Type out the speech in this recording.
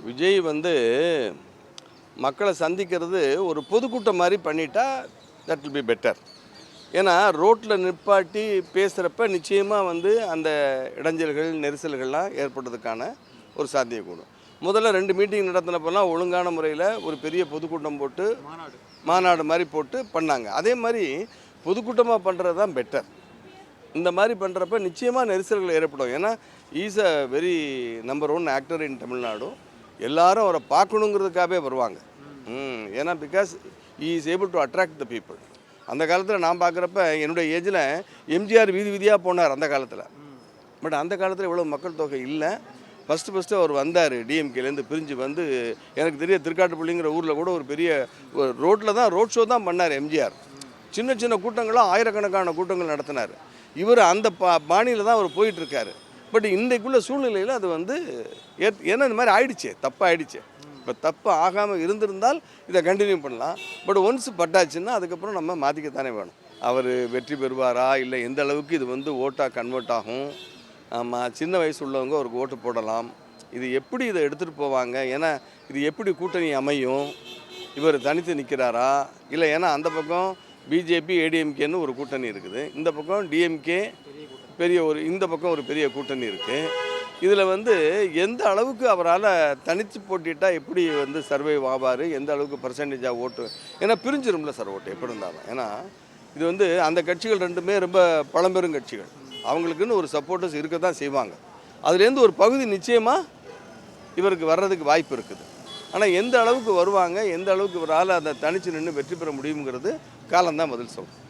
விஜய் வந்து மக்களை சந்திக்கிறது ஒரு பொதுக்கூட்டம் மாதிரி பண்ணிட்டா தட் வில் பி பெட்டர். ஏன்னா ரோட்டில் நிப்பாட்டி பேசுகிறப்ப நிச்சயமாக வந்து அந்த இடைஞ்சல்கள் நெரிசல்கள்லாம் ஏற்படுறதுக்கான ஒரு சாத்தியக்கூடும். முதல்ல 2 மீட்டிங் நடத்தினப்பெல்லாம் ஒழுங்கான முறையில் ஒரு பெரிய பொதுக்கூட்டம் போட்டு மாநாடு மாதிரி போட்டு பண்ணாங்க. அதே மாதிரி பொதுக்கூட்டமாக பண்ணுறது தான் பெட்டர். இந்த மாதிரி பண்ணுறப்ப நிச்சயமாக நெரிசல்கள் ஏற்படும். ஏன்னா is a very number 1 actor in Tamil Nadu. எல்லாரும் அவரை பார்க்கணுங்கிறதுக்காகவே வருவாங்க. ஏன்னா because he is able to attract the people. அந்த காலத்தில் நான் பார்க்குறப்ப என்னுடைய ஏஜில் எம்ஜிஆர் வீதி வீதியாக போனார் அந்த காலத்தில். பட் அந்த காலத்தில் இவ்வளோ மக்கள் தொகை இல்லை. ஃபஸ்ட்டு அவர் வந்தார் டிஎம்கேலேருந்து பிரிஞ்சு வந்து. எனக்கு தெரிய திருக்காட்டுப்பள்ளிங்கிற ஊரில் கூட ஒரு பெரிய ரோட்டில் தான் ரோட் ஷோ தான் பண்ணார் எம்ஜிஆர். சின்ன சின்ன கூட்டங்களாக ஆயிரக்கணக்கான கூட்டங்கள் நடத்தினார். இவர் அந்த பாணியில் தான் அவர் போயிட்டுருக்காரு. பட் இன்றைக்குள்ள சூழ்நிலையில் அது வந்து ஏன்னா இந்த மாதிரி ஆயிடுச்சு, தப்பாக ஆயிடுச்சு. இப்போ தப்பு ஆகாமல் இருந்திருந்தால் இதை கண்டினியூ பண்ணலாம். பட் ஒன்ஸ் பட்டாச்சுன்னா அதுக்கப்புறம் நம்ம மாற்றிக்கத்தானே வேணும். அவர் வெற்றி பெறுவாரா இல்லை எந்த அளவுக்கு இது வந்து ஓட்டாக கன்வெர்ட் ஆகும். ஆமாம், சின்ன வயசு உள்ளவங்க அவருக்கு ஓட்டு போடலாம். இது எப்படி இதை எடுத்துகிட்டு போவாங்க, ஏன்னா இது எப்படி கூட்டணி அமையும், இவர் தனித்து நிற்கிறாரா இல்லை. ஏன்னா அந்த பக்கம் பிஜேபி ஏடிஎம்கேன்னு ஒரு கூட்டணி இருக்குது, இந்த பக்கம் டிஎம்கே பெரிய இந்த பக்கம் ஒரு பெரிய கூட்டணி இருக்குது. இதில் வந்து எந்த அளவுக்கு அவரால் தனித்து போட்டிட்டால் எப்படி வந்து சர்வைவ் ஆவார், எந்த அளவுக்கு பர்சன்டேஜாக ஓட்டு, ஏன்னா பிரிஞ்சிரும்ல சார் ஓட்டு எப்படி இருந்தாலும். ஏன்னா இது வந்து அந்த கட்சிகள் ரெண்டுமே ரொம்ப பழம்பெரும் கட்சிகள், அவங்களுக்குன்னு ஒரு சப்போர்ட்டர்ஸ் இருக்க தான் செய்வாங்க. அதுலேருந்து ஒரு பகுதி நிச்சயமாக இவருக்கு வர்றதுக்கு வாய்ப்பு இருக்குது. ஆனால் எந்த அளவுக்கு வருவாங்க, எந்த அளவுக்கு இவரால் அந்த தனித்து நின்று வெற்றி பெற முடியுங்கிறது காலம்தான் பதில் சொல்லும்.